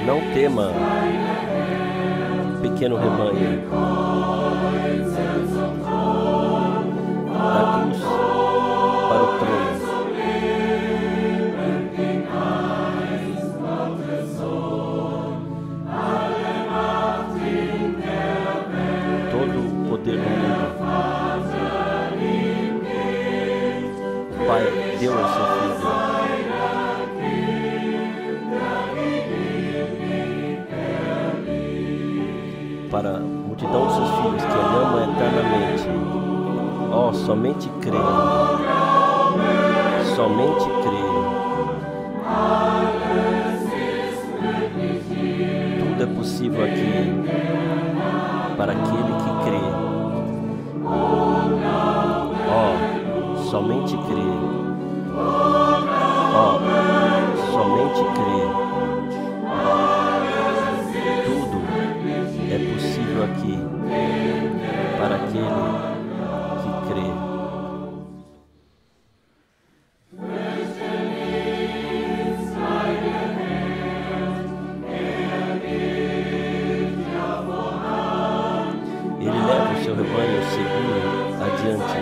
Não tema, pequeno rebanho. Da cruz para o trono. Todo o poder do mundo. O Pai deu ao seu Filho. Para a multidão dos seus filhos que Ele ama eternamente. Oh, somente crê. Somente crê. Tudo é possível aqui para aquele que crê. Oh, somente crê. Oh, somente crê. Tudo é possível aqui para aquele que crê. Ele leva o seu rebanho seguro adiante.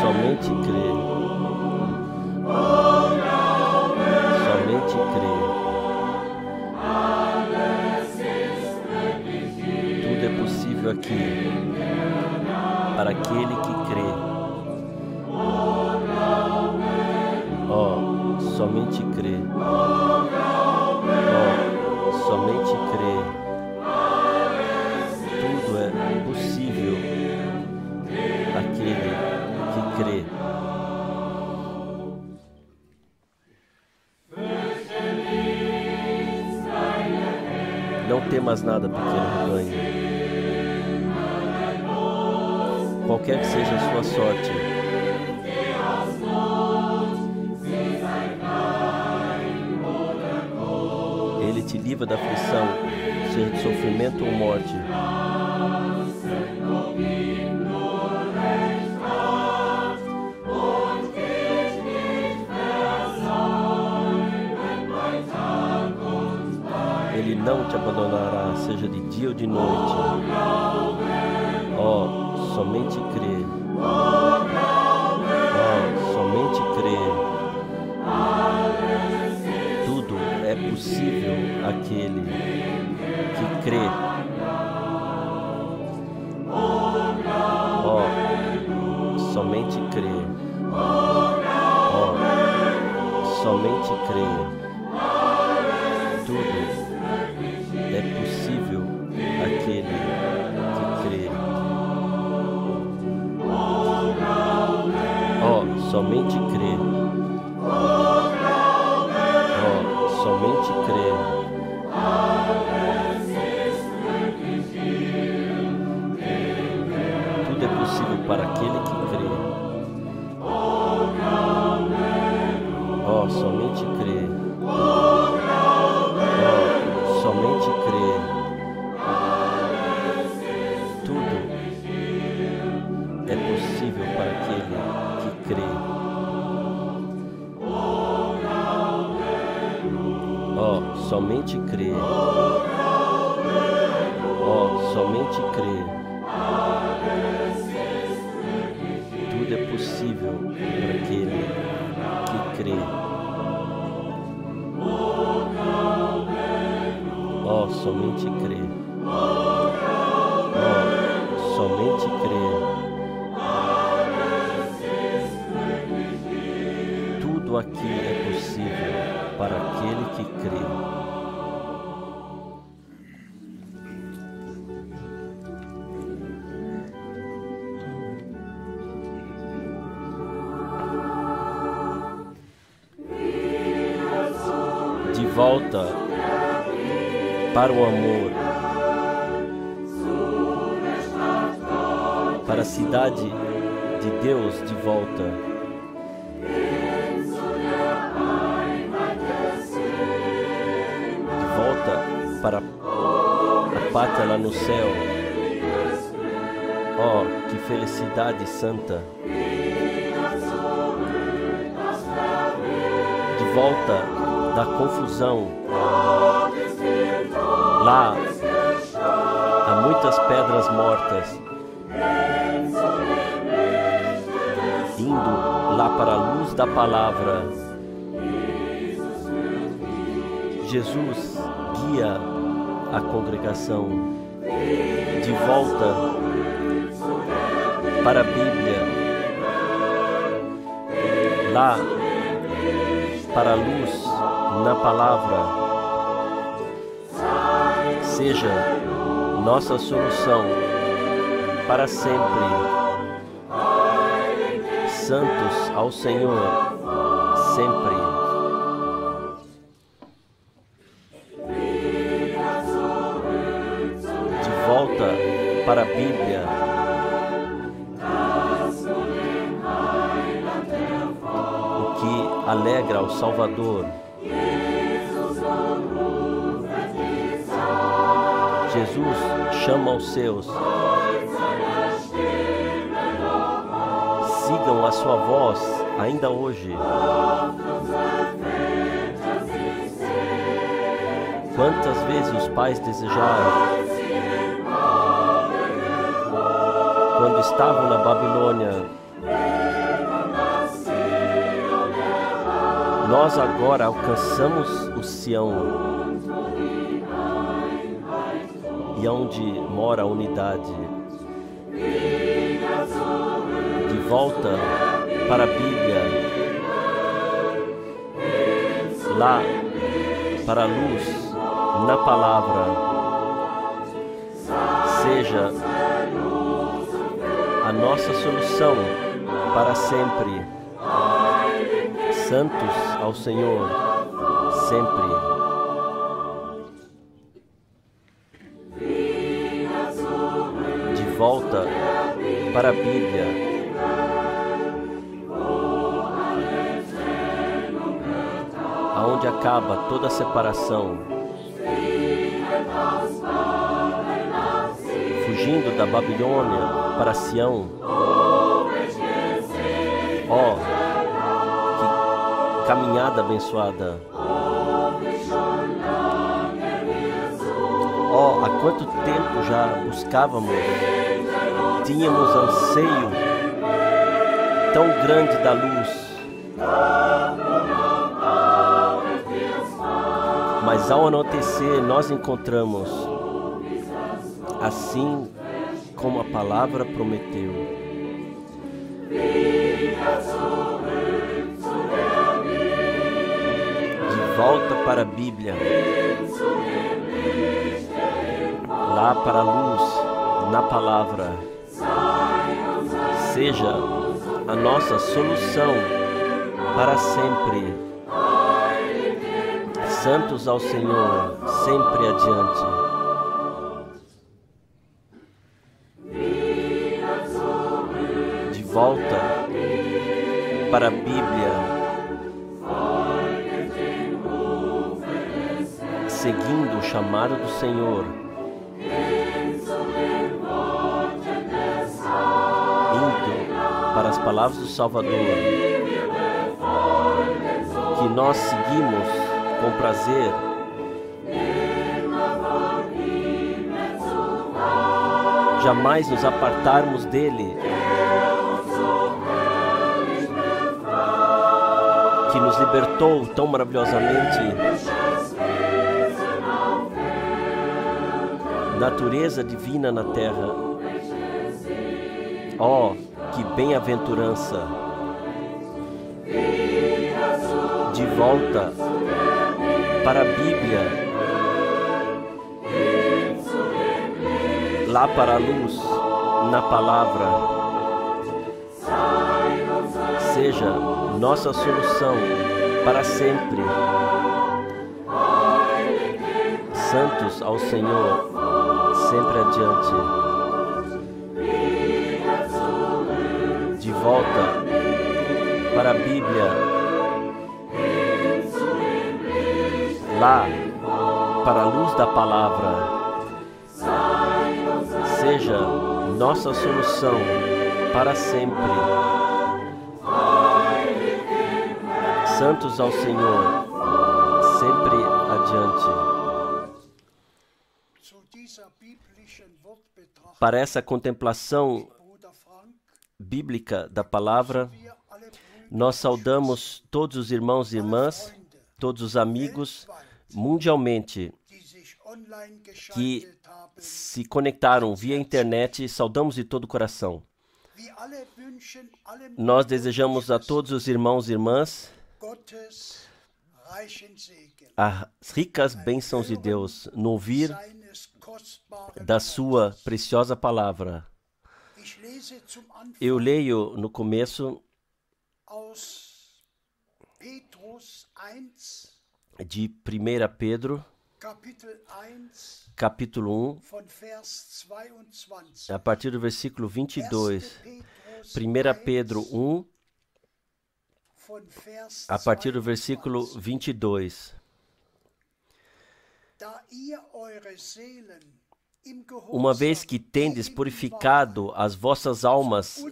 Somente crê. Somente crê. Tudo é possível aqui para aquele que crê. Oh, somente crê. Oh, somente crê. Tudo é possível aquele que crê. Não temas nada, pequeno rebanho. Qualquer que seja a sua sorte, Ele te livra da aflição, seja de sofrimento ou morte. Ele não te abandonará, seja de dia ou de noite. Oh, somente crê. Oh, somente crê. Tudo é possível àquele que crê. Oh, somente crê. Oh, somente crê. Tudo é possível àquele que crê. Oh, somente crê. Oh, somente crê. Tudo é possível para aquele que crê. Oh, somente crê. Somente crê. Tudo é possível para aquele que crê. Oh, somente crê. Oh, somente crê. Tudo é possível para aquele que crê. Oh, somente crê. Oh, somente crê. Tudo aqui é possível para aquele que crê. De volta para o amor, para a cidade de Deus de volta. De volta para a pátria lá no céu. Oh, que felicidade santa! De volta da confusão. Lá há muitas pedras mortas. Indo lá para a luz da palavra. Jesus guia a congregação de volta para a Bíblia, lá para a luz na palavra. Seja nossa solução para sempre. Santos ao Senhor, sempre. De volta para a Bíblia. O que alegra ao Salvador. Jesus chama os seus. Sigam a sua voz ainda hoje. Quantas vezes os pais desejaram, quando estavam na Babilônia, nós agora alcançamos o Sião, e onde mora a unidade. De volta para a Bíblia, lá para a luz na palavra. Seja a nossa solução para sempre. Santos ao Senhor, sempre. De volta para a Bíblia. Aonde acaba toda a separação. Fugindo da Babilônia para Sião. Oh, que caminhada abençoada. Oh, há quanto tempo já buscávamos, tínhamos anseio tão grande da luz. Mas ao anoitecer nós encontramos, assim como a palavra prometeu. De volta para a Bíblia, lá para a luz, na palavra. Seja a nossa solução para sempre. Santos ao Senhor, sempre adiante. De volta para a Bíblia, seguindo o chamado do Senhor, indo para as palavras do Salvador, que nós seguimos com prazer. Jamais nos apartarmos dele, que nos libertou tão maravilhosamente. Natureza divina na terra. Oh, que bem-aventurança! De volta para a Bíblia, lá para a luz, na palavra. Seja nossa solução para sempre. Santos ao Senhor, sempre adiante. volta para a Bíblia, lá, para a luz da palavra, seja nossa solução para sempre. Santos ao Senhor, sempre adiante. Para essa contemplação bíblica da palavra, nós saudamos todos os irmãos e irmãs, todos os amigos mundialmente que se conectaram via internet. Saudamos de todo o coração. Nós desejamos a todos os irmãos e irmãs as ricas bênçãos de Deus no ouvir da sua preciosa palavra. Eu leio no começo de 1 Pedro, capítulo 1, a partir do versículo 22. 1 Pedro 1, a partir do versículo 22. Uma vez que tendes purificado as vossas almas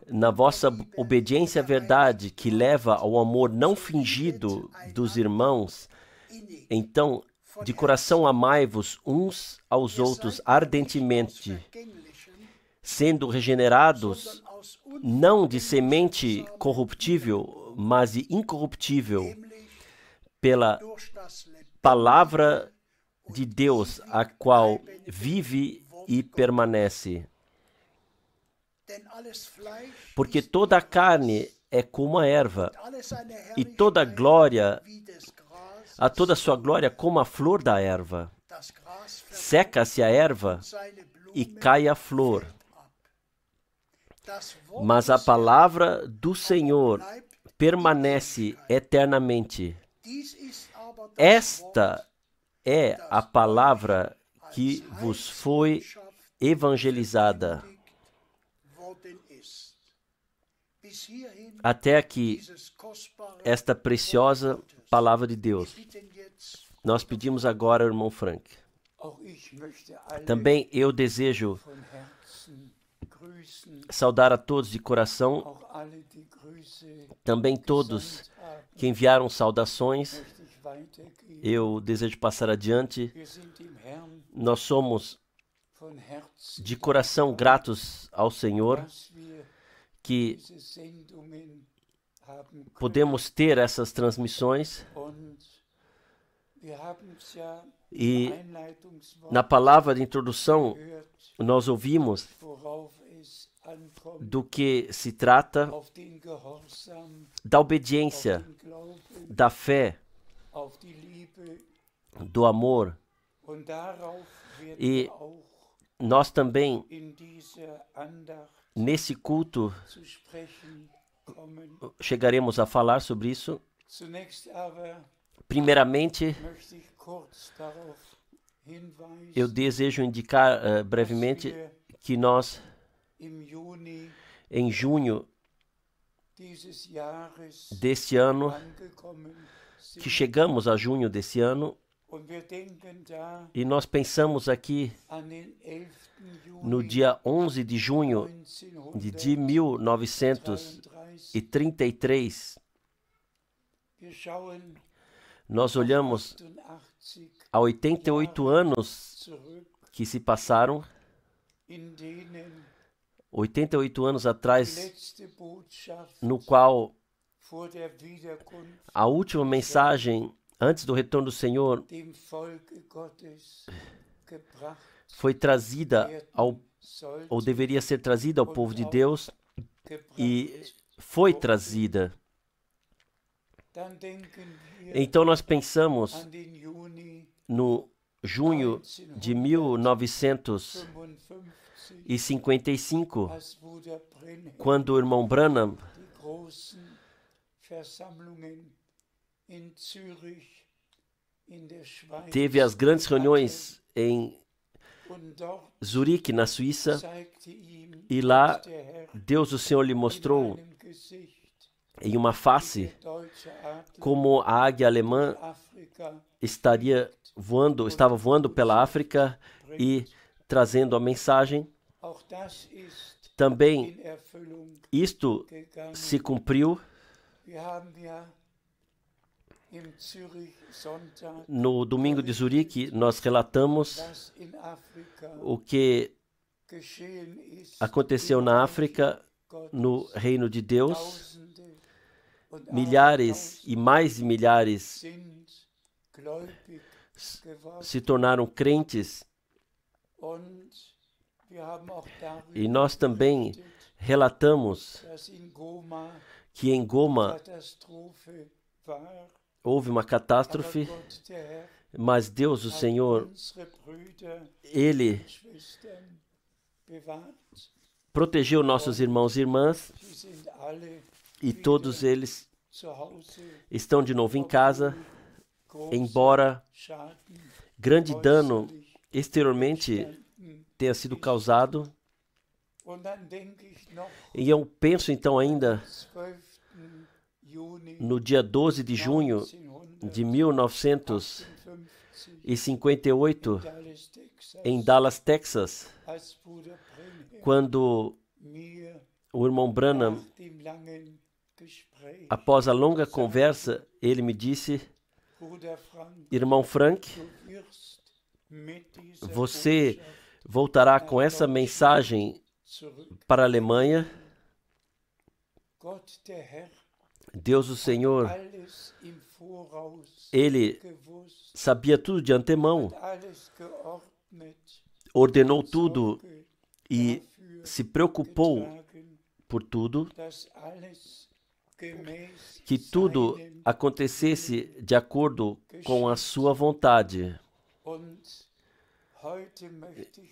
na vossa obediência à verdade, que leva ao amor não fingido dos irmãos, então, de coração amai-vos uns aos outros ardentemente, sendo regenerados, não de semente corruptível, mas de incorruptível, pela palavra de Deus, a qual vive e permanece. Porque toda a carne é como a erva, e toda a glória, a toda a sua glória como a flor da erva. Seca-se a erva e cai a flor. Mas a palavra do Senhor permanece eternamente. Esta é a palavra que vos foi evangelizada. Até aqui, esta preciosa palavra de Deus. Nós pedimos agora ao irmão Frank. Também eu desejo saudar a todos de coração, também todos que enviaram saudações. Eu desejo passar adiante. Nós somos de coração gratos ao Senhor que podemos ter essas transmissões. E na palavra de introdução nós ouvimos do que se trata da obediência, da fé, do amor. E nós também, nesse culto, chegaremos a falar sobre isso. Primeiramente, eu desejo indicar brevemente que nós, em junho deste ano, que chegamos a junho desse ano, e nós pensamos aqui no dia 11 de junho de 1933, nós olhamos a 88 anos que se passaram, 88 anos atrás, no qual a última mensagem antes do retorno do Senhor foi trazida ou deveria ser trazida ao povo de Deus, e foi trazida. Então nós pensamos no junho de 1955, quando o irmão Branham teve as grandes reuniões em Zurique, na Suíça, e lá Deus, o Senhor, lhe mostrou em uma face como a águia alemã estava voando pela África e trazendo a mensagem. Também isto se cumpriu no domingo de Zurique. Nós relatamos o que aconteceu na África, no reino de Deus. Milhares e mais milhares se tornaram crentes. E nós também relatamos que em Goma houve uma catástrofe, mas Deus, o Senhor, Ele protegeu nossos irmãos e irmãs, e todos eles estão de novo em casa, embora grande dano exteriormente tenha sido causado. E eu penso então ainda no dia 12 de junho de 1958, em Dallas, Texas, quando o irmão Branham, após a longa conversa, ele me disse: irmão Frank, você voltará com essa mensagem para a Alemanha. Deus, o Senhor, Ele sabia tudo de antemão, ordenou tudo e se preocupou por tudo, que tudo acontecesse de acordo com a sua vontade.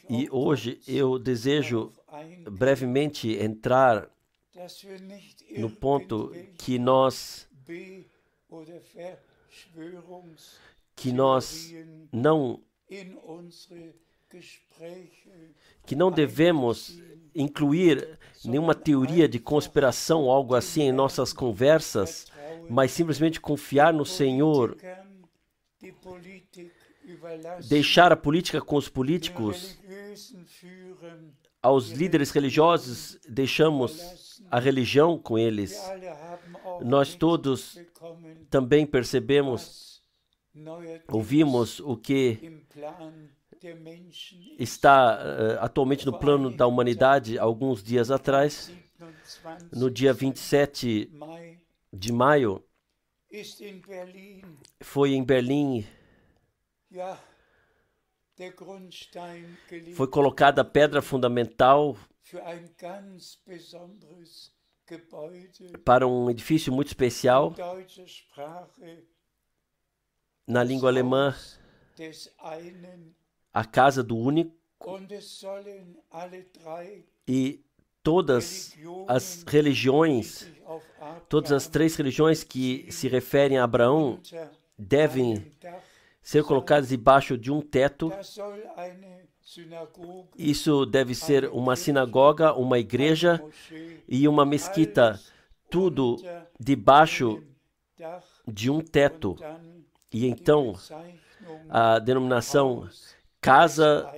E hoje eu desejo brevemente entrar no ponto que nós não devemos incluir nenhuma teoria de conspiração ou algo assim em nossas conversas, mas simplesmente confiar no Senhor, deixar a política com os políticos, aos líderes religiosos deixamos a religião com eles. Nós todos também ouvimos o que está atualmente no plano da humanidade. Alguns dias atrás, no dia 27 de maio, foi em Berlim, foi colocada a pedra fundamental para um edifício muito especial na língua alemã, a casa do único, e todas as religiões, todas as 3 religiões que se referem a Abraão devem ser colocadas debaixo de um teto. Isso deve ser uma sinagoga, uma igreja e uma mesquita, tudo debaixo de um teto. E então a denominação Casa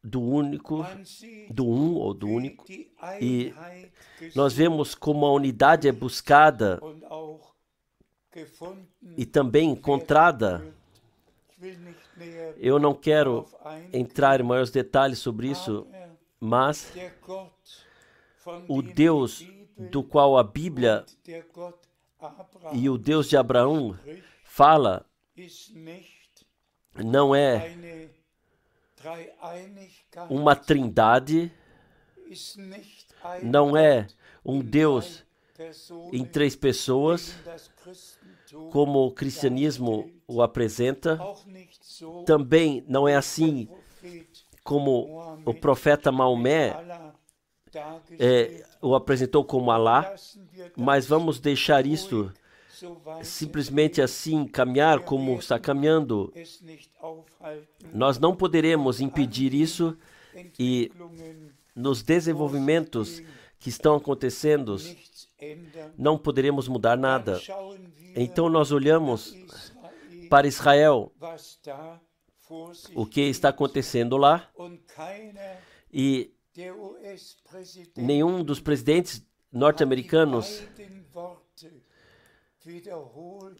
do Único, do Um ou do Único, e nós vemos como a unidade é buscada e também encontrada. Eu não quero entrar em maiores detalhes sobre isso, mas o Deus do qual a Bíblia e o Deus de Abraão fala não é uma trindade, não é um Deus em 3 pessoas, como o cristianismo o apresenta. Também não é assim como o profeta Maomé o apresentou como Alá, mas vamos deixar isto simplesmente assim caminhar como está caminhando. Nós não poderemos impedir isso, e nos desenvolvimentos que estão acontecendo, não poderemos mudar nada. Então nós olhamos para Israel, o que está acontecendo lá, e nenhum dos presidentes norte-americanos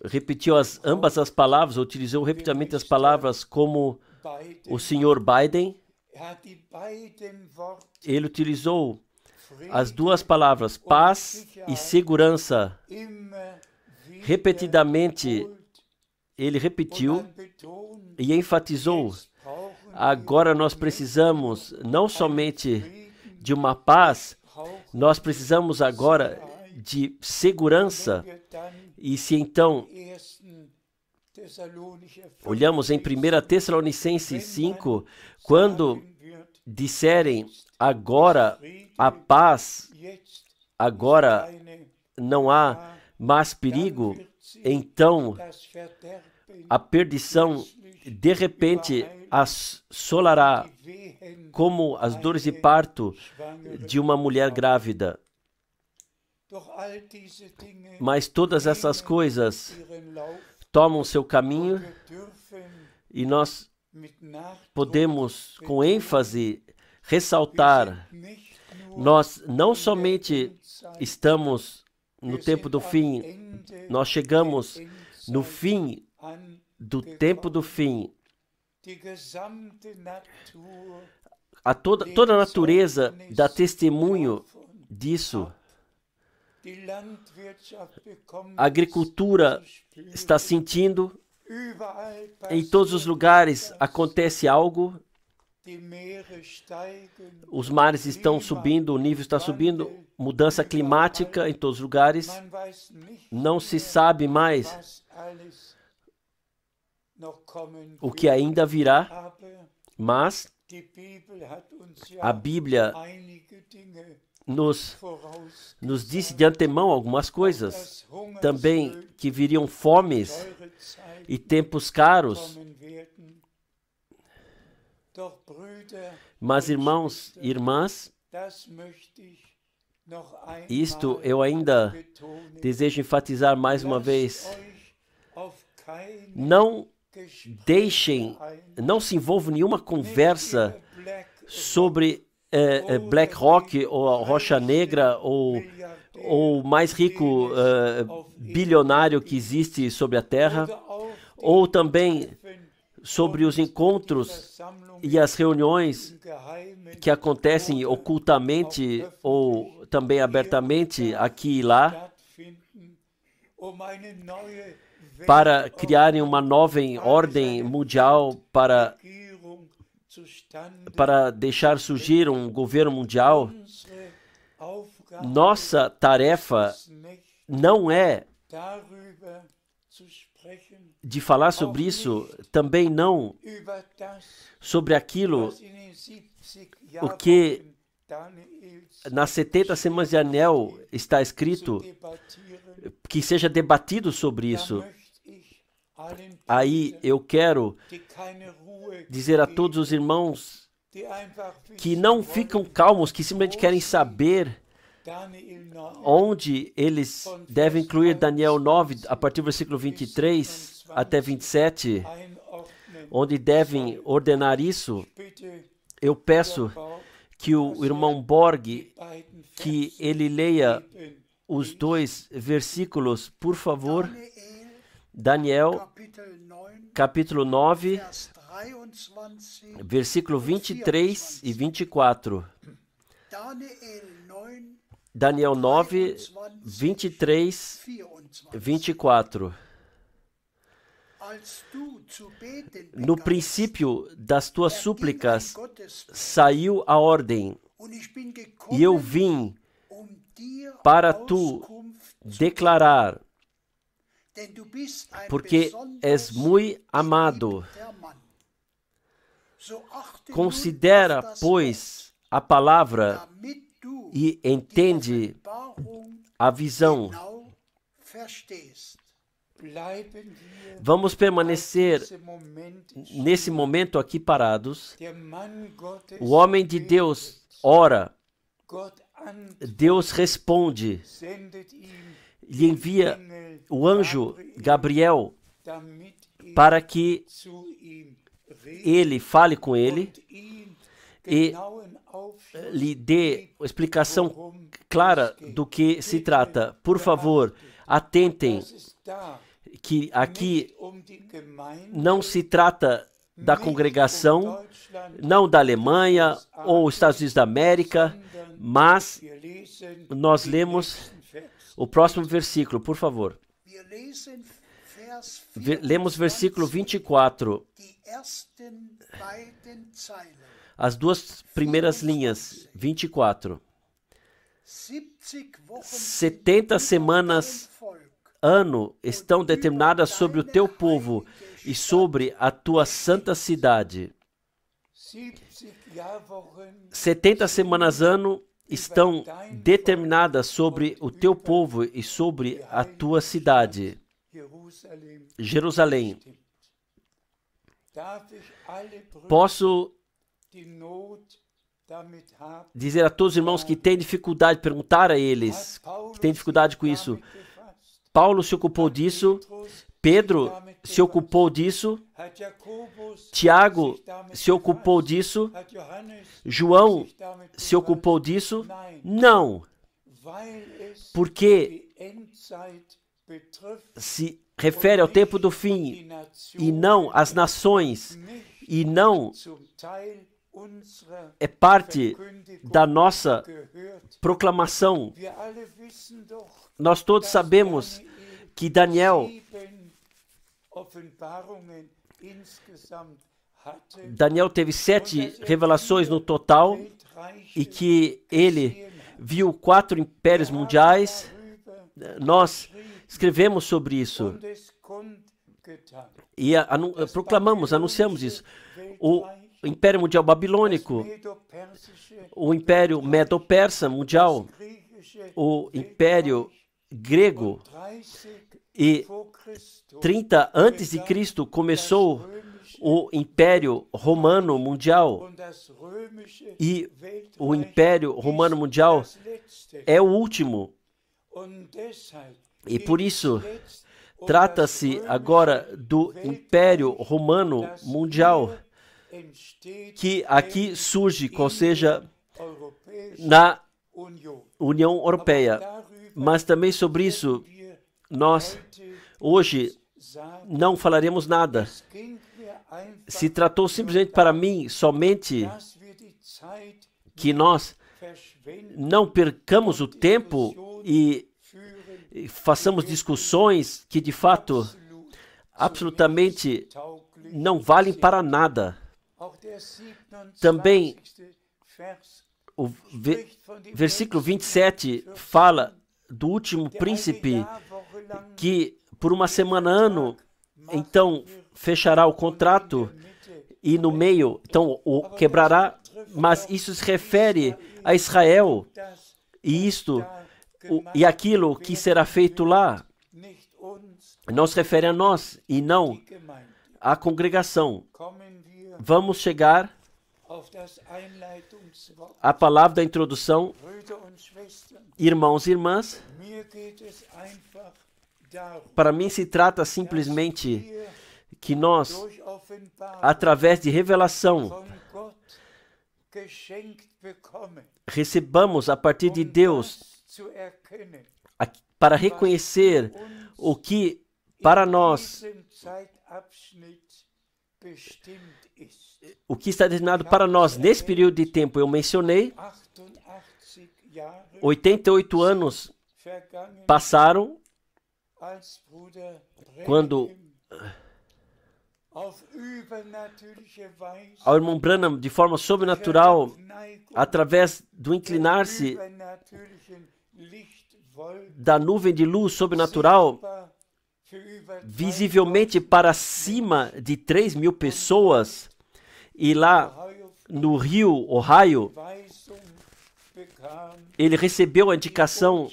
repetiu ambas as palavras, utilizou repetidamente as palavras como o senhor Biden. Ele utilizou as duas palavras, paz e segurança. Repetidamente, ele repetiu e enfatizou: agora nós precisamos não somente de uma paz, nós precisamos agora de segurança. E se então olhamos em 1 Tessalonicenses 5, quando disserem agora a paz, agora não há mais perigo, então a perdição de repente assolará como as dores de parto de uma mulher grávida. Mas todas essas coisas tomam seu caminho, e nós podemos com ênfase ressaltar: nós não somente estamos no tempo do fim, nós chegamos no fim do tempo do fim. Toda a natureza dá testemunho disso. A agricultura está sentindo, em todos os lugares acontece algo, os mares estão subindo, o nível está subindo, mudança climática em todos os lugares, não se sabe mais o que ainda virá, mas a Bíblia nos disse de antemão algumas coisas, também que viriam fomes e tempos caros. Mas, irmãos e irmãs, isto eu ainda desejo enfatizar mais uma vez: não se envolvam em nenhuma conversa sobre BlackRock ou a Rocha Negra ou o mais rico bilionário que existe sobre a Terra, ou também sobre os encontros e as reuniões que acontecem ocultamente ou também abertamente aqui e lá, para criarem uma nova ordem mundial, para deixar surgir um governo mundial. Nossa tarefa não é de falar sobre isso, também não sobre aquilo o que nas 70 semanas de Daniel está escrito, que seja debatido sobre isso. Aí eu quero dizer a todos os irmãos que não ficam calmos, que simplesmente querem saber onde eles devem incluir Daniel 9, a partir do versículo 23 até 27, onde devem ordenar isso. Eu peço que o irmão Borg, que ele leia os dois versículos, por favor. Daniel, capítulo 9, versículo 23 e 24. Daniel 9, 23, 24. No princípio das tuas súplicas saiu a ordem, e eu vim para tu declarar, porque és muito amado. Considera, pois, a palavra e entende a visão. Vamos permanecer nesse momento aqui parados. O homem de Deus ora, Deus responde, lhe envia o anjo Gabriel para que ele fale com ele e lhe dê explicação clara do que se trata. Por favor, atentem que aqui não se trata da congregação, não da Alemanha ou Estados Unidos da América, mas nós lemos o próximo versículo, por favor. Lemos versículo 24. As duas primeiras linhas, 24. 70 semanas, ano, estão determinadas sobre o teu povo e sobre a tua santa cidade. 70 semanas, ano, estão determinadas sobre o teu povo e sobre a tua cidade, Jerusalém. Posso dizer a todos os irmãos que têm dificuldade, perguntar a eles que têm dificuldade com isso. Paulo se ocupou disso, Pedro se ocupou disso, Tiago se ocupou disso, João se ocupou disso? Não, porque se refere ao tempo do fim e não às nações, e não é parte da nossa proclamação. Nós todos sabemos que Daniel teve 7 revelações no total e que ele viu 4 impérios mundiais. Nós escrevemos sobre isso e proclamamos, anunciamos isso. O Império Mundial Babilônico, o Império Medo-Persa Mundial, o Império Grego, e 30 antes de Cristo começou o Império Romano Mundial, e o Império Romano Mundial é o último. E por isso trata-se agora do Império Romano Mundial, que aqui surge, ou seja, na União Europeia. Mas também sobre isso, nós hoje não falaremos nada. Se tratou simplesmente para mim, somente, que nós não percamos o tempo e façamos discussões que, de fato, absolutamente não valem para nada. Também o versículo 27 fala do último príncipe que por uma semana, ano, então fechará o contrato e no meio, então o quebrará, mas isso se refere a Israel e isto e aquilo que será feito lá não se refere a nós e não à congregação. Vamos chegar à palavra da introdução. Irmãos e irmãs, para mim se trata simplesmente que nós, através de revelação, recebamos a partir de Deus para reconhecer o que para nós, o que está destinado para nós nesse período de tempo. Eu mencionei 88 anos passaram quando ao irmão Branham, de forma sobrenatural, através do inclinar-se da nuvem de luz sobrenatural, visivelmente para cima de 3.000 pessoas, e lá no Rio, Ohio, ele recebeu a indicação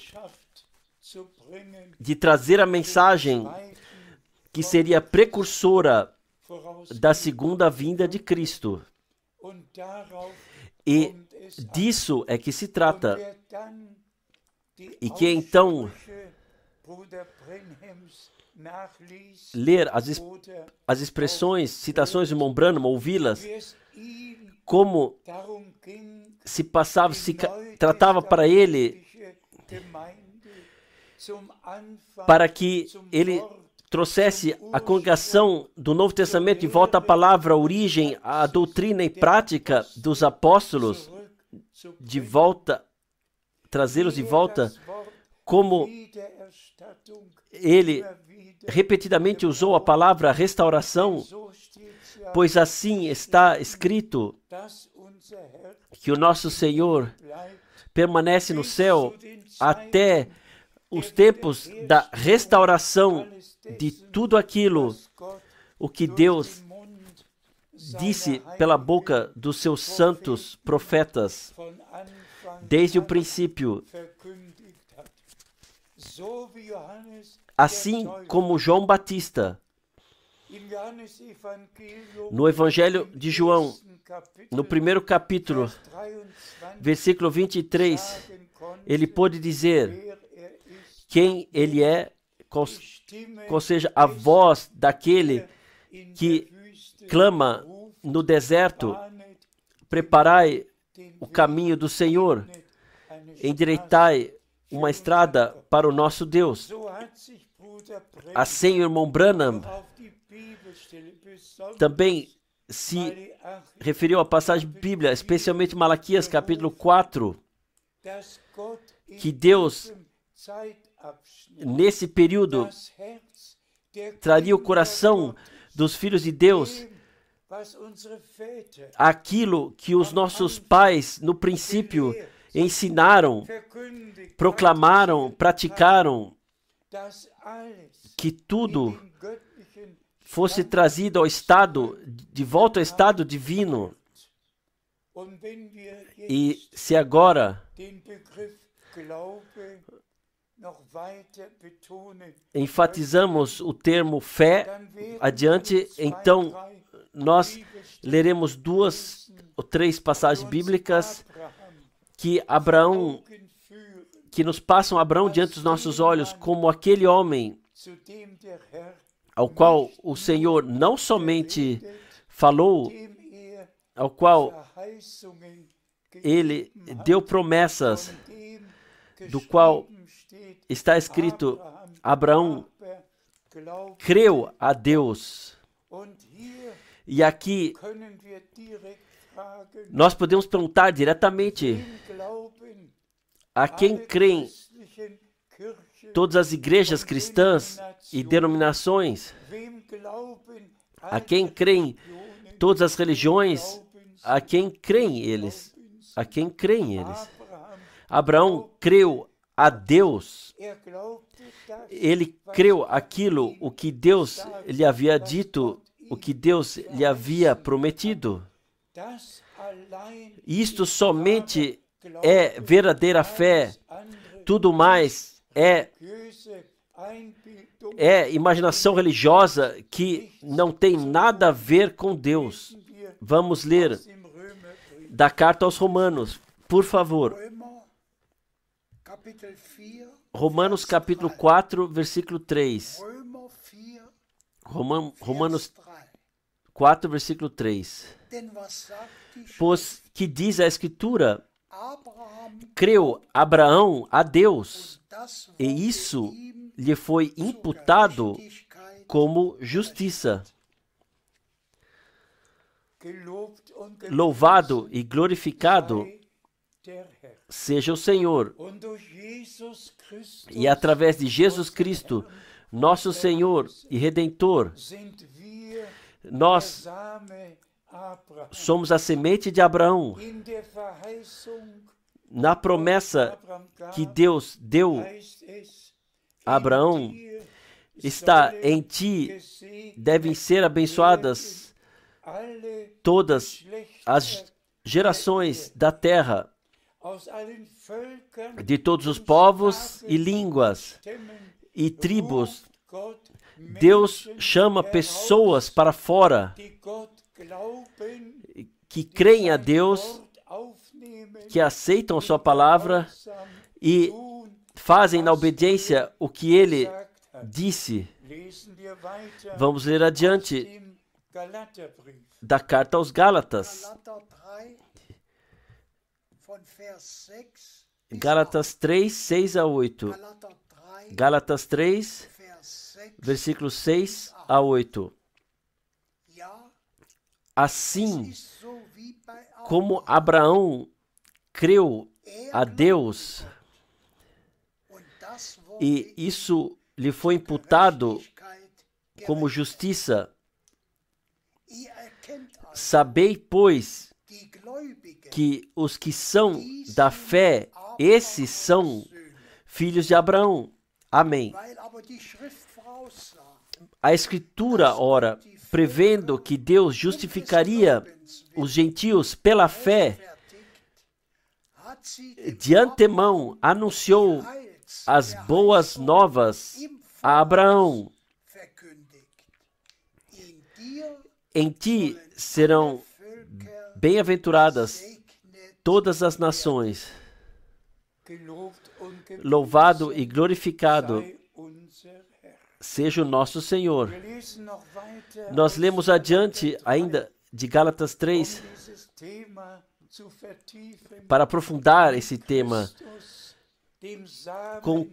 de trazer a mensagem que seria precursora da segunda vinda de Cristo. E disso é que se trata. E que então ler as expressões, citações de Mombrano, ouvi-las, como se passava, tratava para ele, para que ele trouxesse a congregação do Novo Testamento de volta à palavra, a origem, a doutrina e prática dos apóstolos, de volta, trazê-los de volta, como ele repetidamente usou a palavra restauração, pois assim está escrito que o nosso Senhor permanece no céu até os tempos da restauração de tudo aquilo o que Deus disse pela boca dos seus santos profetas desde o princípio. Assim como João Batista, no Evangelho de João, no primeiro capítulo, versículo 23, ele pôde dizer quem ele é, qual seja a voz daquele que clama no deserto: preparai o caminho do Senhor, endireitai uma estrada para o nosso Deus. Assim, o irmão Branham também se referiu à passagem bíblica, especialmente Malaquias capítulo 4, que Deus, nesse período, traria o coração dos filhos de Deus aquilo que os nossos pais, no princípio, ensinaram, proclamaram, praticaram, que tudo fosse trazido ao estado, de volta ao estado divino. E se agora enfatizamos o termo fé adiante, então nós leremos 2 ou 3 passagens bíblicas que nos passam Abraão diante dos nossos olhos como aquele homem ao qual o Senhor não somente falou, ao qual ele deu promessas, do qual está escrito: Abraão creu a Deus. E aqui nós podemos perguntar diretamente: a quem creem todas as igrejas cristãs e denominações? A quem creem todas as religiões? A quem creem eles? A quem creem eles? Abraão creu a Deus. Ele creu aquilo, o que Deus lhe havia dito, o que Deus lhe havia prometido. Isto somente é verdadeira fé. Tudo mais é imaginação religiosa que não tem nada a ver com Deus. Vamos ler da carta aos Romanos, por favor. Romanos capítulo 4, versículo 3. Romanos 4, versículo 3. Pois que diz a Escritura: creu Abraão a Deus, e isso lhe foi imputado como justiça. Louvado e glorificado seja o Senhor. E através de Jesus Cristo, nosso Senhor e Redentor, nós somos a semente de Abraão. Na promessa que Deus deu a Abraão, está em ti, devem ser abençoadas todas as gerações da terra, de todos os povos e línguas e tribos, Deus chama pessoas para fora que creem a Deus, que aceitam a sua palavra e fazem na obediência o que ele disse. Vamos ler adiante da carta aos Gálatas. Gálatas 3, 6 a 8. Gálatas 3, versículos 6 a 8. Assim como Abraão creu a Deus, e isso lhe foi imputado como justiça. Sabei, pois, que os que são da fé, esses são filhos de Abraão. Amém. A Escritura, ora, prevendo que Deus justificaria os gentios pela fé, de antemão anunciou as boas novas a Abraão. Em ti serão bem-aventuradas todas as nações. Louvado e glorificado seja o nosso Senhor. Nós lemos adiante ainda de Gálatas 3 para aprofundar esse tema.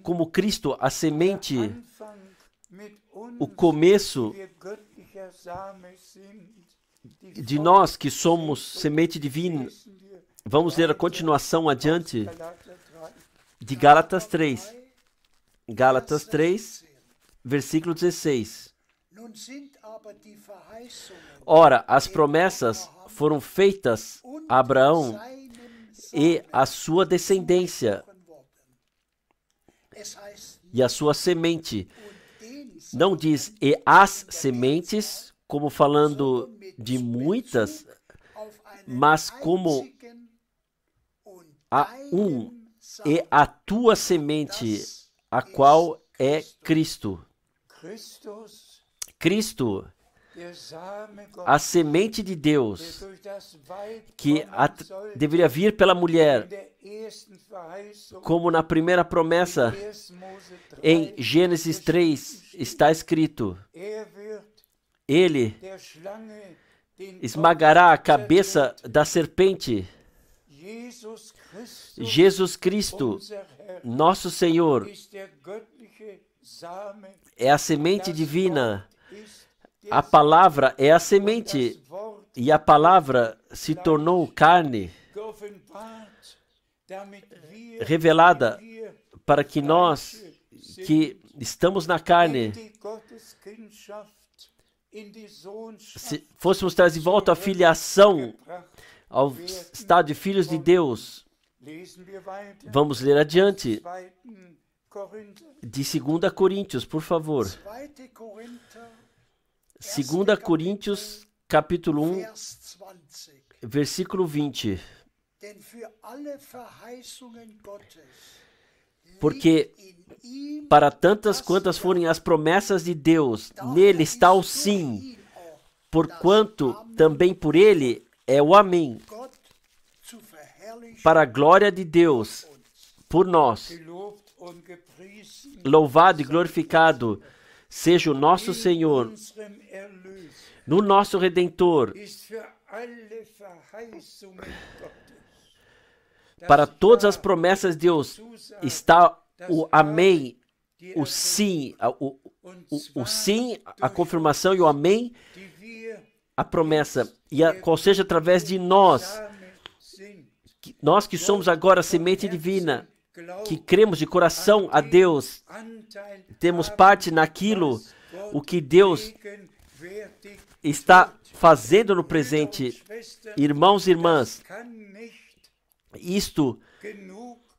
Como Cristo, a semente, o começo de nós que somos semente divina. Vamos ler a continuação adiante de Gálatas 3. Gálatas 3, versículo 16. Ora, as promessas foram feitas a Abraão e a sua descendência e a sua semente. Não diz e as sementes, como falando de muitas, mas como a um e a tua semente, a qual é Cristo. Cristo, a semente de Deus, que deveria vir pela mulher, como na primeira promessa, em Gênesis 3, está escrito: Ele esmagará a cabeça da serpente. Jesus Cristo, nosso Senhor, é a semente divina. A palavra é a semente, e a palavra se tornou carne, revelada para que nós, que estamos na carne, se fôssemos trazer de volta a filiação ao estado de filhos de Deus. Vamos ler adiante de 2 Coríntios, por favor. 2 Coríntios, capítulo 1, versículo 20. Porque para tantas quantas forem as promessas de Deus, nele está o sim, porquanto também por ele é o amém, para a glória de Deus, por nós. Louvado e glorificado seja o nosso Senhor, no nosso Redentor. Para todas as promessas de Deus está o amém, o sim, o sim, a confirmação, e o amém, a promessa, qual seja através de nós, nós que somos agora semente divina, que cremos de coração a Deus, temos parte naquilo o que Deus está fazendo no presente. Irmãos e irmãs, isto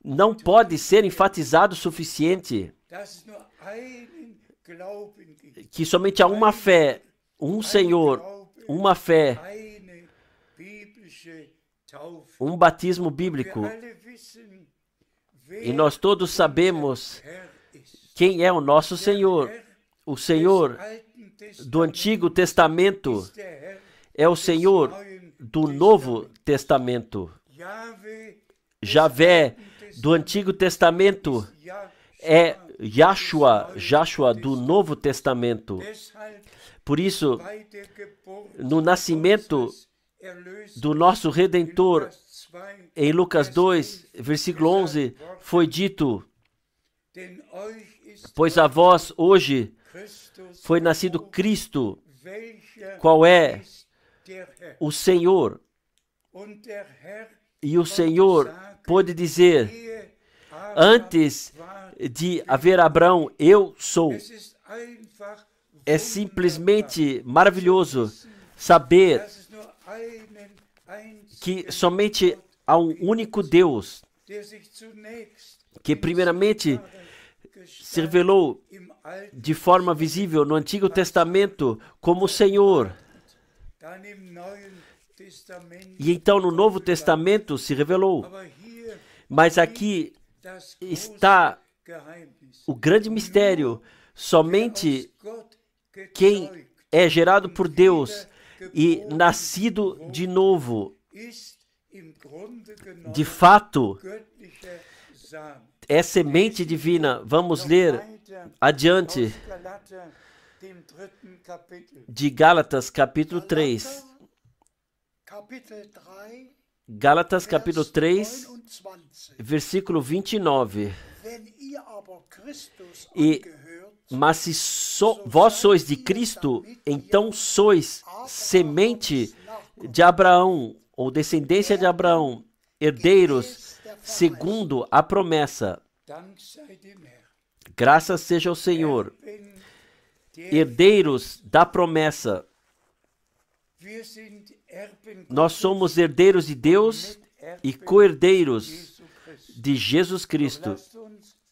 não pode ser enfatizado o suficiente, que somente há uma fé, um Senhor, uma fé, um batismo bíblico. E nós todos sabemos quem é o nosso Senhor. O Senhor do Antigo Testamento é o Senhor do Novo Testamento. Javé do Antigo Testamento é Yahshua do Novo Testamento. Por isso, no nascimento do nosso Redentor, em Lucas 2, versículo 11, foi dito: pois a vós hoje foi nascido Cristo, qual é o Senhor. E o Senhor pôde dizer: antes de haver Abraão, eu sou. É simplesmente maravilhoso saber que somente há um único Deus, que primeiramente se revelou de forma visível no Antigo Testamento como o Senhor. E então no Novo Testamento se revelou. Mas aqui está o grande mistério. Somente quem é gerado por Deus e nascido de novo, de fato, é semente divina. Vamos ler adiante de Gálatas capítulo 3. Gálatas capítulo 3, versículo 29. Mas se vós sois de Cristo, então sois semente de Abraão, ou descendência de Abraão, herdeiros segundo a promessa. Graças seja ao Senhor. Herdeiros da promessa. Nós somos herdeiros de Deus e co-herdeiros de Jesus Cristo.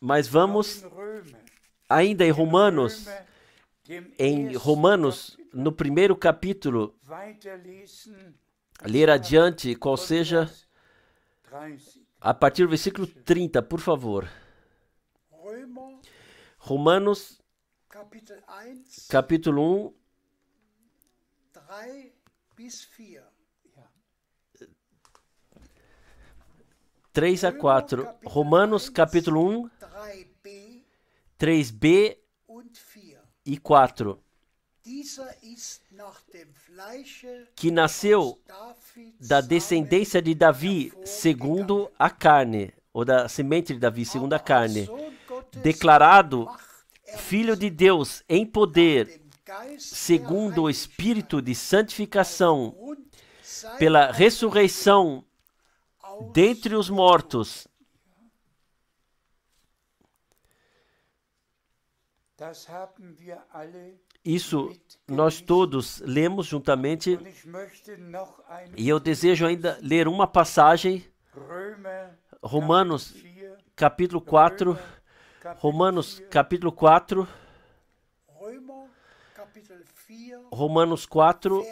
Mas vamos ainda em Romanos, no primeiro capítulo, ler adiante, qual seja, a partir do versículo 30, por favor. Romanos, capítulo 1, 3 a 4. Romanos, capítulo 1, 3b e 4. Que nasceu da descendência de Davi segundo a carne, ou da semente de Davi segundo a carne, declarado Filho de Deus em poder, segundo o Espírito de santificação, pela ressurreição dentre os mortos. Isso nós todos lemos juntamente, e eu desejo ainda ler uma passagem, Romanos capítulo 4, Romanos capítulo 4, Romanos 4,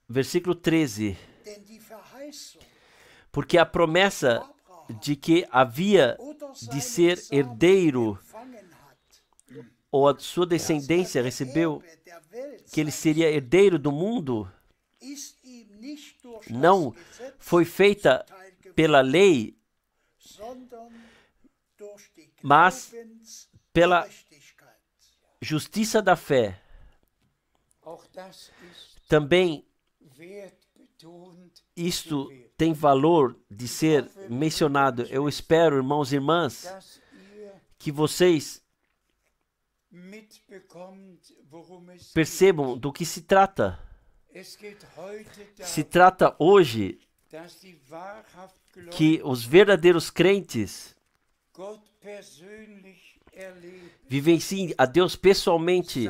versículo 13. Porque a promessa de que havia de ser herdeiro, ou a sua descendência recebeu, que ele seria herdeiro do mundo, não foi feita pela lei, mas pela justiça da fé. Também isto tem valor de ser mencionado. Eu espero, irmãos e irmãs, que vocês percebam do que se trata. Se trata hoje que os verdadeiros crentes vivenciem a Deus pessoalmente,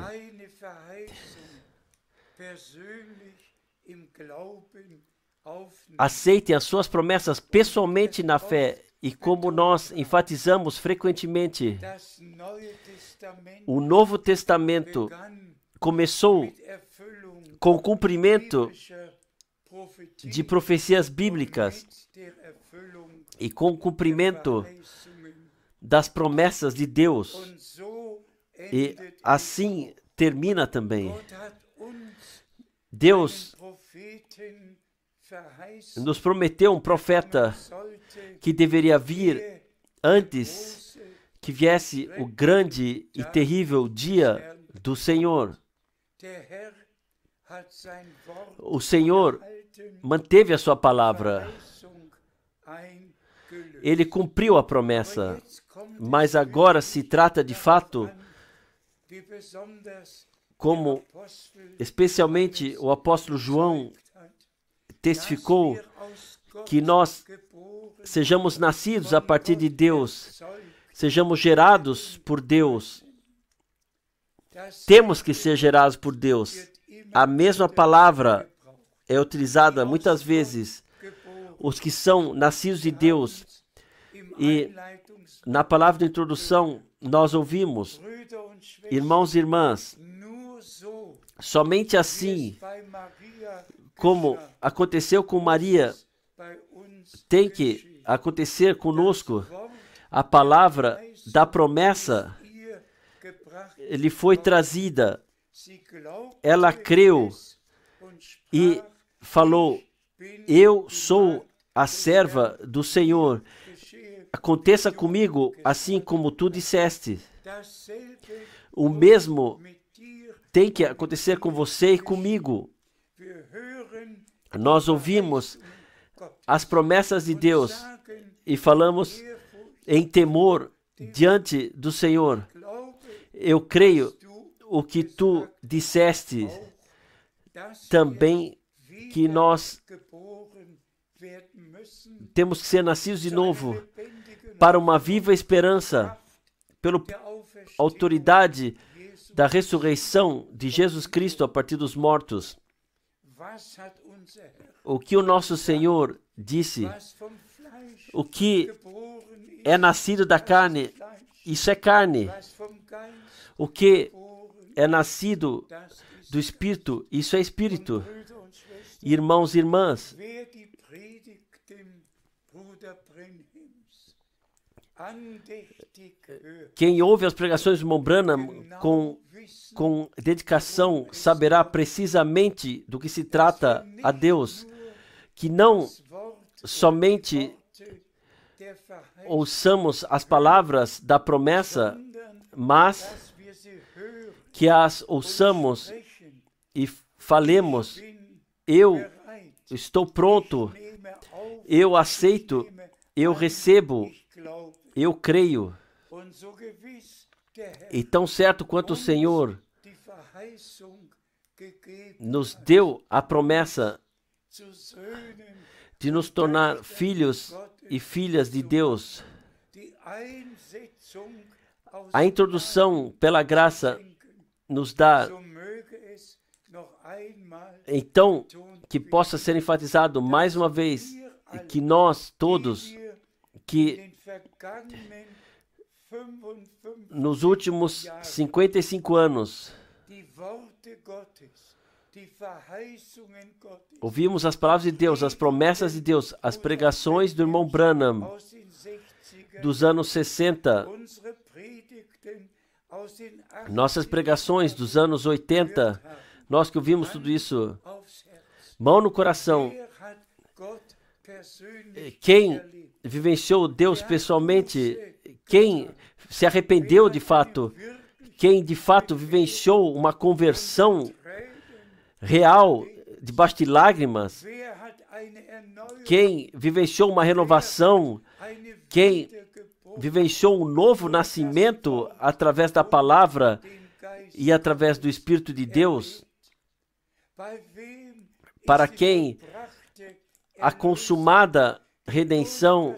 aceitem as suas promessas pessoalmente na fé. E como nós enfatizamos frequentemente, o Novo Testamento começou com o cumprimento de profecias bíblicas e com o cumprimento das promessas de Deus. E assim termina também. Deus nos prometeu um profeta que deveria vir antes que viesse o grande e terrível dia do Senhor. O Senhor manteve a sua palavra. Ele cumpriu a promessa. Mas agora se trata de fato, como especialmente o apóstolo João testificou, que nós sejamos nascidos a partir de Deus, sejamos gerados por Deus. Temos que ser gerados por Deus. A mesma palavra é utilizada muitas vezes. Os que são nascidos de Deus. E na palavra de introdução nós ouvimos, irmãos e irmãs, somente assim como aconteceu com Maria, tem que acontecer conosco. A palavra da promessa lhe foi trazida. Ela creu e falou: eu sou a serva do Senhor. Aconteça comigo assim como tu disseste. O mesmo tem que acontecer com você e comigo. Nós ouvimos as promessas de Deus e falamos em temor diante do Senhor. Eu creio o que tu disseste também, que nós temos que ser nascidos de novo para uma viva esperança, pela autoridade da ressurreição de Jesus Cristo a partir dos mortos. O que o nosso Senhor disse, o que é nascido da carne, isso é carne. O que é nascido do Espírito, isso é Espírito. Irmãos e irmãs, quem ouve as pregações do irmão Branham com dedicação saberá precisamente do que se trata a Deus, que não somente ouçamos as palavras da promessa, mas que as ouçamos e falemos: eu estou pronto, eu aceito, eu recebo, eu creio. E tão certo quanto o Senhor nos deu a promessa de nos tornar filhos e filhas de Deus, a introdução pela graça nos dá, então, que possa ser enfatizado mais uma vez, que nós todos, que nos últimos 55 anos ouvimos as palavras de Deus, as promessas de Deus, as pregações do irmão Branham dos anos 60, nossas pregações dos anos 80, nós que ouvimos tudo isso, mão no coração. Quem vivenciou Deus pessoalmente, quem se arrependeu de fato, quem de fato vivenciou uma conversão real, debaixo de lágrimas, quem vivenciou uma renovação, quem vivenciou um novo nascimento através da palavra e através do Espírito de Deus, para quem a consumada redenção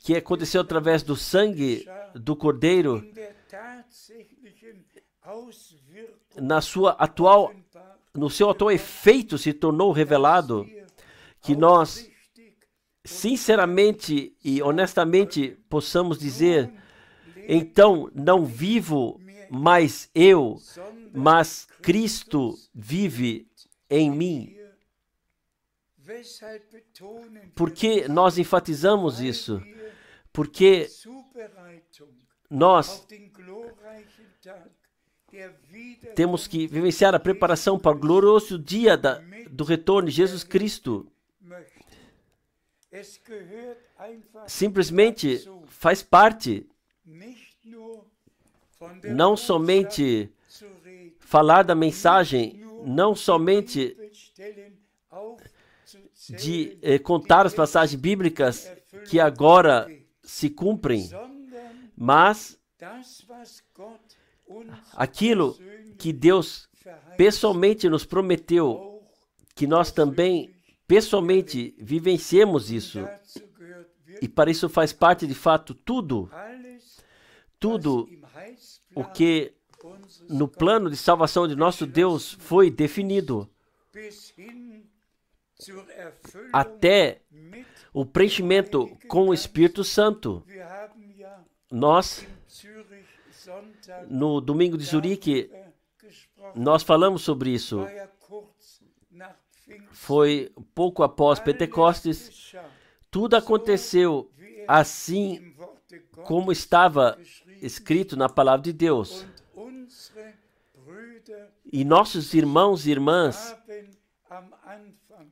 que aconteceu através do sangue do Cordeiro, no seu atual efeito se tornou revelado, que nós sinceramente e honestamente possamos dizer: então não vivo mais eu, mas Cristo vive em mim. Por que nós enfatizamos isso? Porque nós Temos que vivenciar a preparação para o glorioso dia do retorno de Jesus Cristo. Simplesmente faz parte, não somente falar da mensagem, não somente de contar as passagens bíblicas que agora se cumprem, mas aquilo que Deus pessoalmente nos prometeu, que nós também pessoalmente vivenciemos isso. E para isso faz parte, de fato, tudo o que no plano de salvação de nosso Deus foi definido, até o preenchimento com o Espírito Santo. Nós, no domingo de Zurique, nós falamos sobre isso. Foi pouco após Pentecostes. Tudo aconteceu assim como estava escrito na palavra de Deus. E nossos irmãos e irmãs,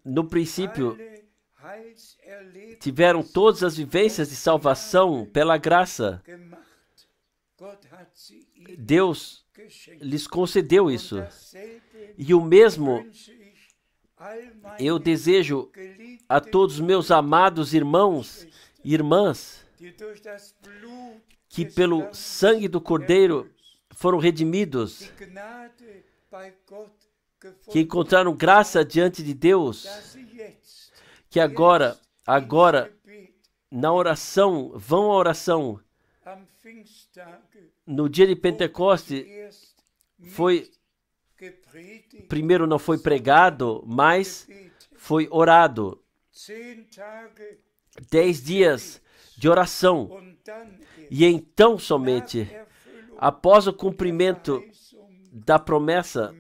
no princípio, tiveram todas as vivências de salvação pela graça. Deus lhes concedeu isso. E o mesmo eu desejo a todos os meus amados irmãos e irmãs que pelo sangue do Cordeiro foram redimidos, que encontraram graça diante de Deus, que agora, na oração, vão à oração. No dia de Pentecoste, primeiro não foi pregado, mas foi orado. 10 dias de oração. E então somente, após o cumprimento da promessa,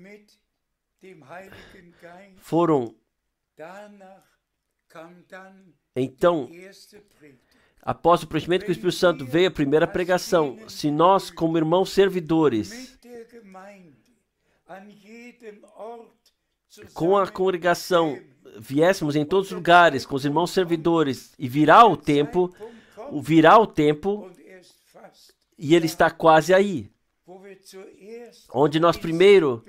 então, após o preenchimento com o Espírito Santo, veio a primeira pregação. Se nós, como irmãos servidores, com a congregação, viéssemos em todos os lugares, com os irmãos servidores, e virá o tempo, e ele está quase aí, onde nós primeiro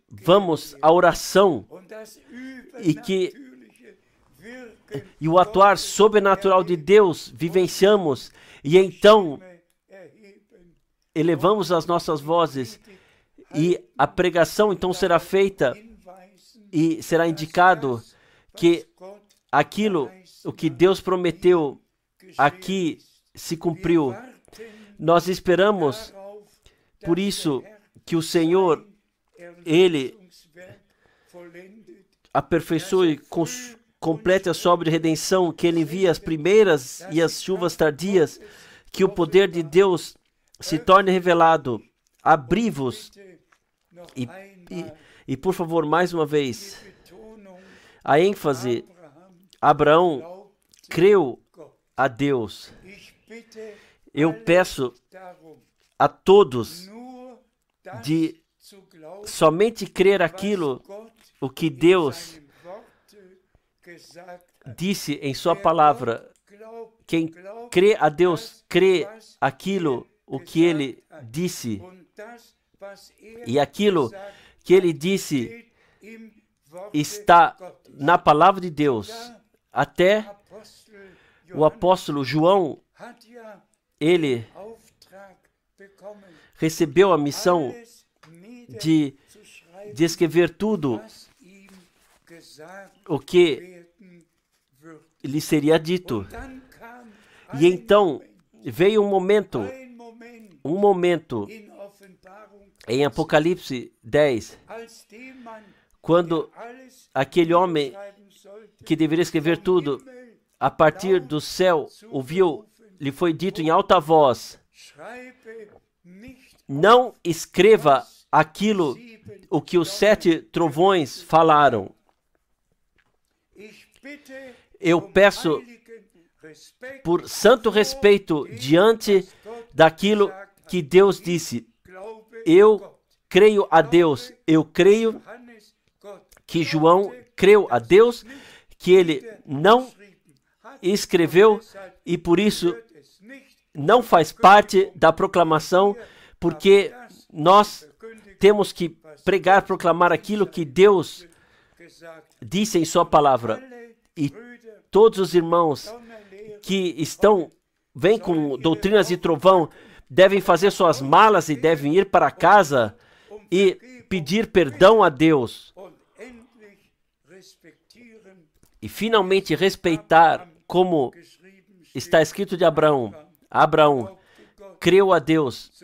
vamos à oração, e o atuar sobrenatural de Deus vivenciamos, e então elevamos as nossas vozes, e a pregação então será feita, e será indicado que o que Deus prometeu aqui se cumpriu. Nós esperamos, por isso, que o Senhor, Ele aperfeiçoe, complete a sua obra de redenção, que Ele envie as primeiras e as chuvas tardias, que o poder de Deus se torne revelado. Abri-vos e, por favor, mais uma vez, a ênfase: Abraão creu a Deus. Eu peço a todos de somente crer aquilo o que Deus disse em sua palavra. Quem crê a Deus, crê aquilo o que Ele disse. E aquilo que Ele disse está na palavra de Deus. Até o apóstolo João, ele recebeu a missão de escrever tudo o que lhe seria dito. E então veio um momento em Apocalipse 10, quando aquele homem que deveria escrever tudo, a partir do céu, ouviu, lhe foi dito em alta voz: não escreva aquilo o que os 7 trovões falaram. Eu peço por santo respeito diante daquilo que Deus disse. Eu creio a Deus. Eu creio que João creu a Deus, que ele não escreveu e por isso não faz parte da proclamação, porque nós temos que pregar, proclamar aquilo que Deus disse em sua palavra. E todos os irmãos que vêm com doutrinas de trovão, devem fazer suas malas e devem ir para casa e pedir perdão a Deus. E finalmente respeitar, como está escrito de Abraão. Abraão creu a Deus.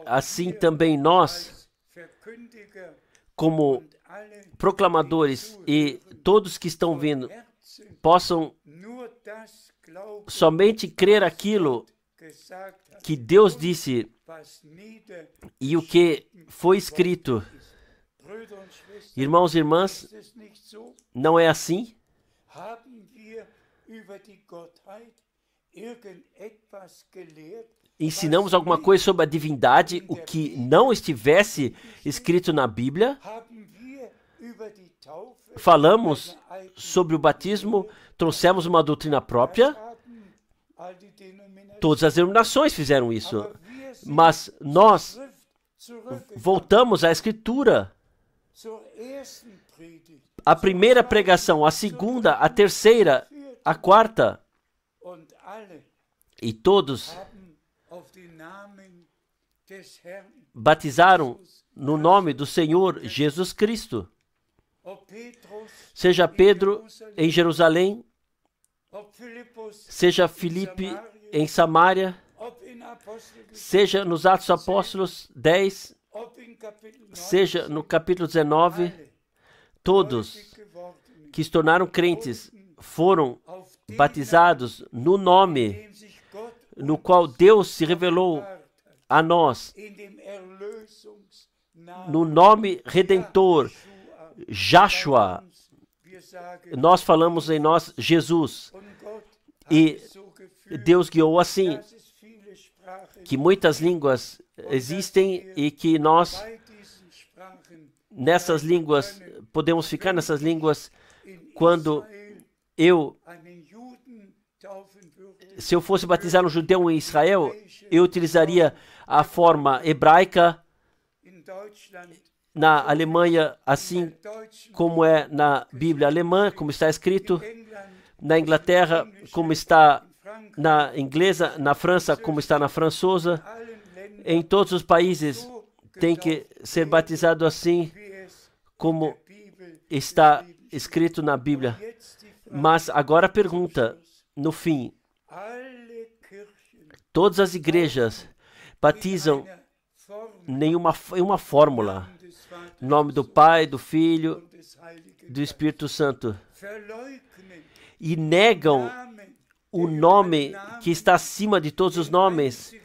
Assim também nós, como proclamadores e todos que estão vindo, possam somente crer aquilo que Deus disse e o que foi escrito. Irmãos e irmãs, não é assim? Ensinamos alguma coisa sobre a divindade, o que não estivesse escrito na Bíblia? Falamos sobre o batismo, trouxemos uma doutrina própria? Todas as denominações fizeram isso. Mas nós voltamos à Escritura. A primeira pregação, a segunda, a terceira, a quarta. E todos batizaram no nome do Senhor Jesus Cristo. Seja Pedro em Jerusalém, seja Filipe em Samaria, seja nos Atos Apóstolos 10, seja no capítulo 19, todos que se tornaram crentes foram batizados no nome no qual Deus se revelou a nós, no nome redentor, Joshua. Nós falamos em nós Jesus. E Deus guiou assim, que muitas línguas existem e que nós, nessas línguas, podemos ficar nessas línguas quando se eu fosse batizar um judeu em Israel, eu utilizaria a forma hebraica. Na Alemanha, assim como é na Bíblia alemã, como está escrito. Na Inglaterra, como está na inglesa. Na França, como está na françosa. Em todos os países tem que ser batizado assim como está escrito na Bíblia. Mas agora a pergunta, no fim, todas as igrejas batizam em uma fórmula, em nome do Pai, do Filho, do Espírito Santo, e negam o nome que está acima de todos os nomes,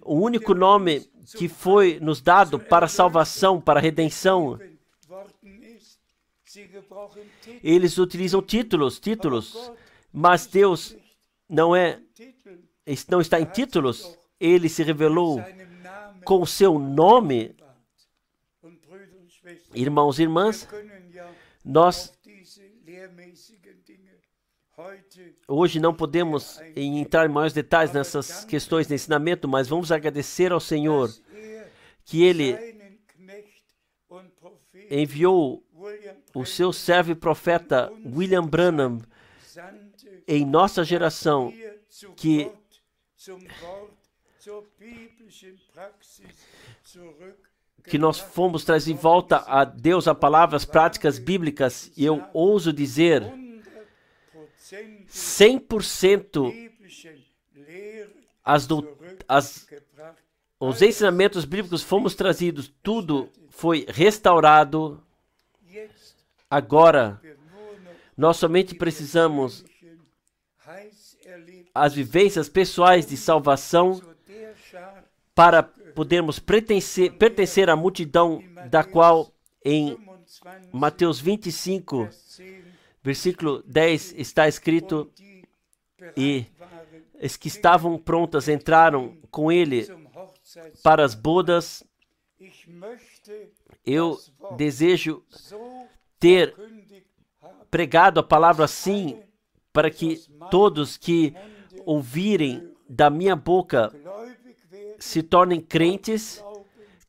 o único nome que foi nos dado para salvação, para redenção. Eles utilizam títulos, mas Deus não está em títulos. Ele se revelou com o seu nome. Irmãos e irmãs, nós hoje não podemos entrar em maiores detalhes nessas questões de ensinamento, mas vamos agradecer ao Senhor que Ele enviou o seu servo e profeta William Branham em nossa geração, que nós fomos trazer de volta a Deus a palavras práticas bíblicas, e eu ouso dizer 100% os ensinamentos bíblicos fomos trazidos, tudo foi restaurado. Agora, nós somente precisamos as vivências pessoais de salvação para podermos pertencer à multidão da qual em Mateus 25, versículo 10 está escrito: e as que estavam prontas entraram com ele para as bodas Eu desejo ter pregado a palavra assim, para que todos que ouvirem da minha boca se tornem crentes,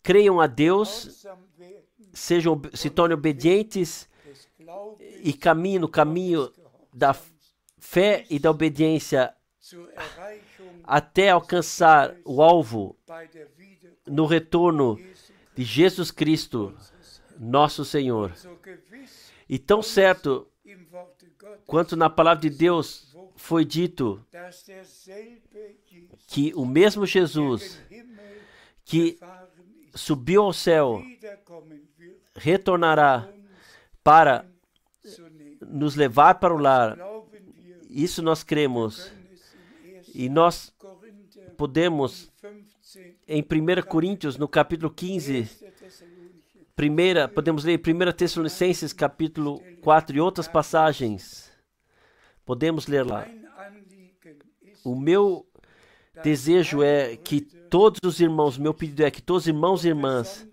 creiam a Deus, se tornem obedientes e caminhem no caminho da fé e da obediência até alcançar o alvo no retorno de Jesus Cristo, nosso Senhor. E tão certo quanto na palavra de Deus foi dito que o mesmo Jesus que subiu ao céu retornará para nos levar para o lar. Isso nós cremos. E nós podemos, em 1 Coríntios, no capítulo 15, podemos ler 1 Tessalonicenses, capítulo 4 e outras passagens. Podemos ler lá. O meu desejo é que todos os irmãos, meu pedido é que todos os irmãos e irmãs,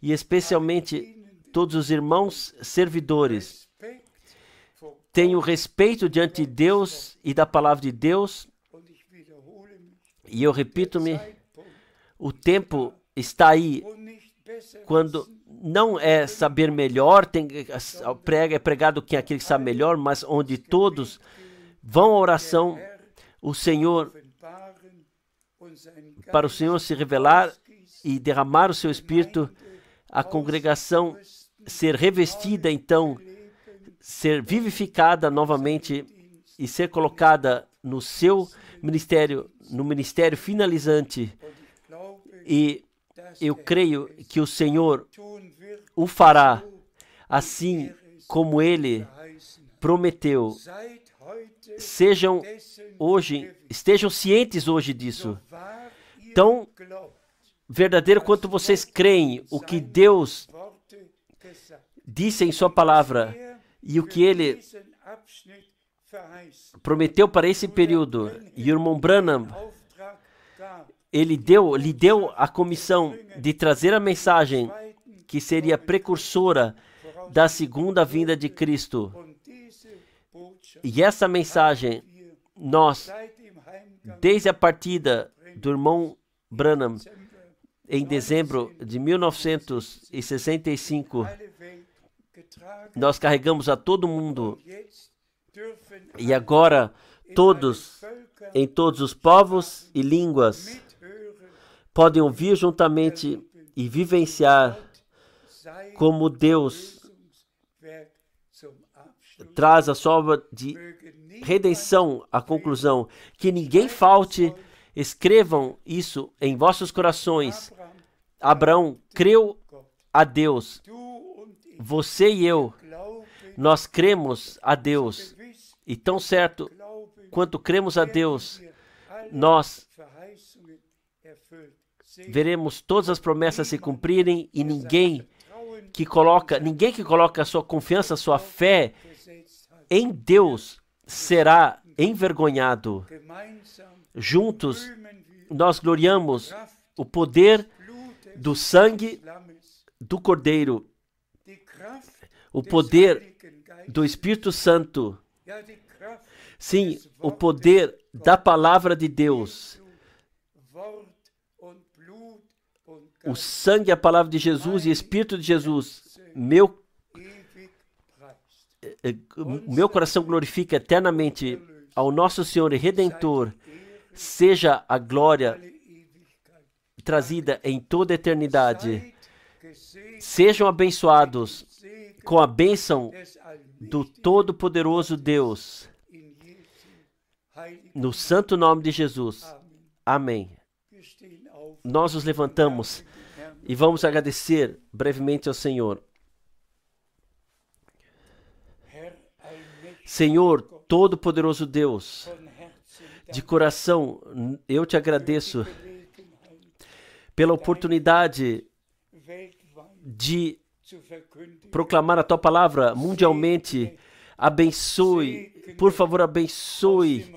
e especialmente todos os irmãos servidores, tenham respeito diante de Deus e da palavra de Deus. E eu repito-me, o tempo está aí, quando não é saber melhor, é pregado quem é aquele que sabe melhor, mas onde todos vão à oração, para o Senhor se revelar e derramar o seu Espírito, a congregação ser revestida, então, ser vivificada novamente e ser colocada no seu ministério, no ministério finalizante. E eu creio que o Senhor o fará, assim como Ele prometeu. Estejam cientes hoje disso. Tão verdadeiro quanto vocês creem o que Deus disse em sua palavra e o que Ele prometeu para esse período. E o irmão Branham, lhe deu a comissão de trazer a mensagem que seria precursora da segunda vinda de Cristo. E essa mensagem, nós, desde a partida do irmão Branham, em dezembro de 1965, nós carregamos a todo mundo. E agora, todos, em todos os povos e línguas, podem ouvir juntamente e vivenciar como Deus traz a sua obra de redenção à conclusão. Que ninguém falte, escrevam isso em vossos corações. Abraão creu a Deus. Você e eu, nós cremos a Deus. E tão certo quanto cremos a Deus, nós veremos todas as promessas se cumprirem e ninguém que coloca a sua confiança, a sua fé em Deus será envergonhado. Juntos, nós gloriamos o poder do sangue do Cordeiro, o poder do Espírito Santo. Sim, o poder da palavra de Deus. O sangue, a palavra de Jesus e o Espírito de Jesus. Meu coração glorifica eternamente ao nosso Senhor e Redentor. Seja a glória trazida em toda a eternidade. Sejam abençoados com a bênção do Todo-Poderoso Deus. No santo nome de Jesus. Amém. Nós nos levantamos e vamos agradecer brevemente ao Senhor. Senhor, Todo-Poderoso Deus, de coração, eu te agradeço pela oportunidade de proclamar a tua palavra mundialmente. Abençoe, por favor, abençoe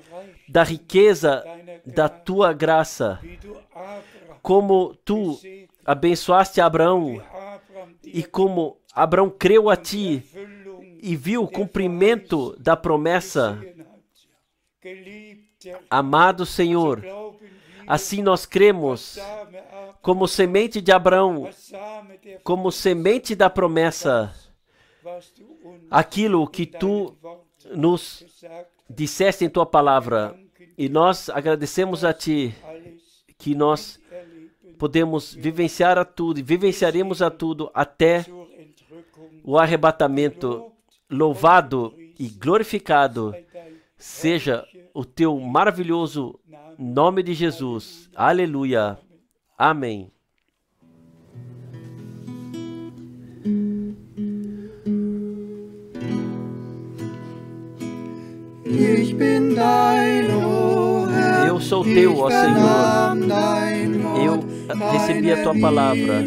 da riqueza da tua graça, como tu abençoaste Abraão, e como Abraão creu a ti e viu o cumprimento da promessa, amado Senhor, assim nós cremos, como semente de Abraão, como semente da promessa, aquilo que tu nos disseste em tua palavra, e nós agradecemos a ti que nós podemos vivenciar a tudo e vivenciaremos a tudo até o arrebatamento. Louvado e glorificado seja o teu maravilhoso nome de Jesus. Aleluia. Amém. Eu sou teu, ó Senhor. Eu recebi a tua palavra.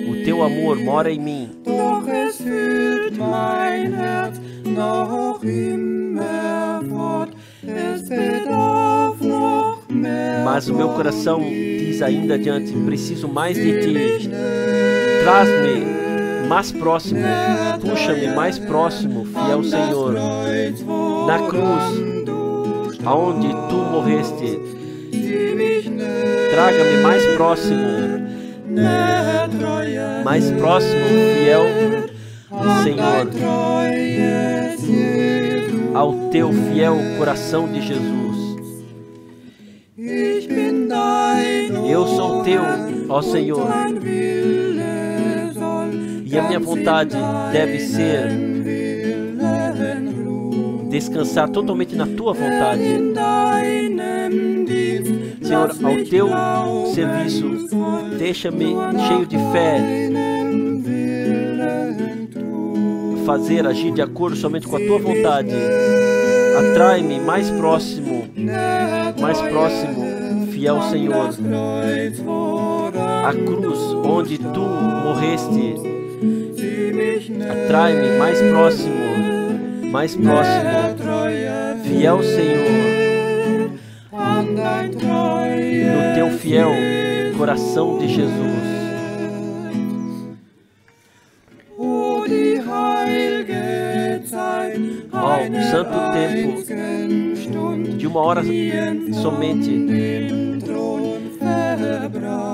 O teu amor mora em mim. Mas o meu coração diz ainda adiante: preciso mais de ti. Traz-me mais próximo, puxa-me mais próximo, fiel Senhor. Na cruz, aonde tu morreste, traga-me mais próximo, fiel Senhor, ao teu fiel coração de Jesus. Eu sou teu, ó Senhor, e a minha vontade deve ser descansar totalmente na tua vontade. Senhor, ao teu serviço, deixa-me cheio de fé, agir de acordo somente com a tua vontade. Atrai-me mais próximo, fiel Senhor. A cruz onde tu morreste, atrai-me mais próximo, fiel Senhor, no teu fiel coração de Jesus. Ó, o santo tempo de uma hora somente,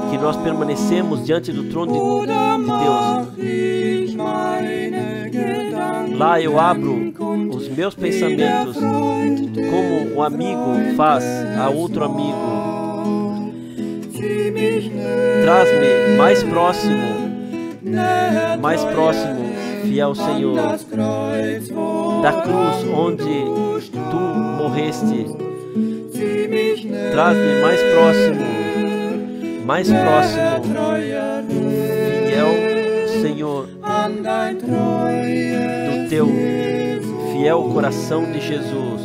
que nós permanecemos diante do trono de Deus. Lá eu abro os meus pensamentos, como um amigo faz a outro amigo. Traz-me mais próximo, fiel Senhor, da cruz onde tu morreste. Traz-me mais próximo, fiel Senhor, do teu fiel coração de Jesus.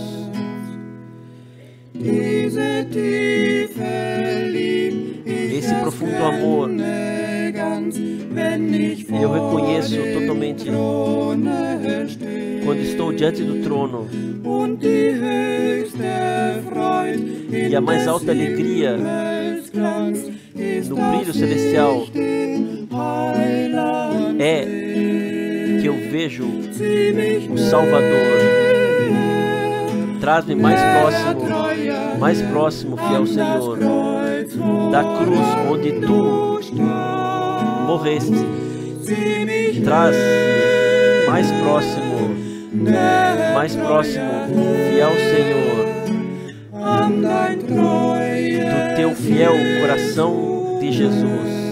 Esse profundo amor eu reconheço totalmente quando estou diante do trono, e a mais alta alegria no brilho celestial é que eu vejo o Salvador. Traz-me mais próximo, fiel Senhor, da cruz onde tu morreste. Traz-me mais próximo, fiel Senhor, do teu fiel coração de Jesus.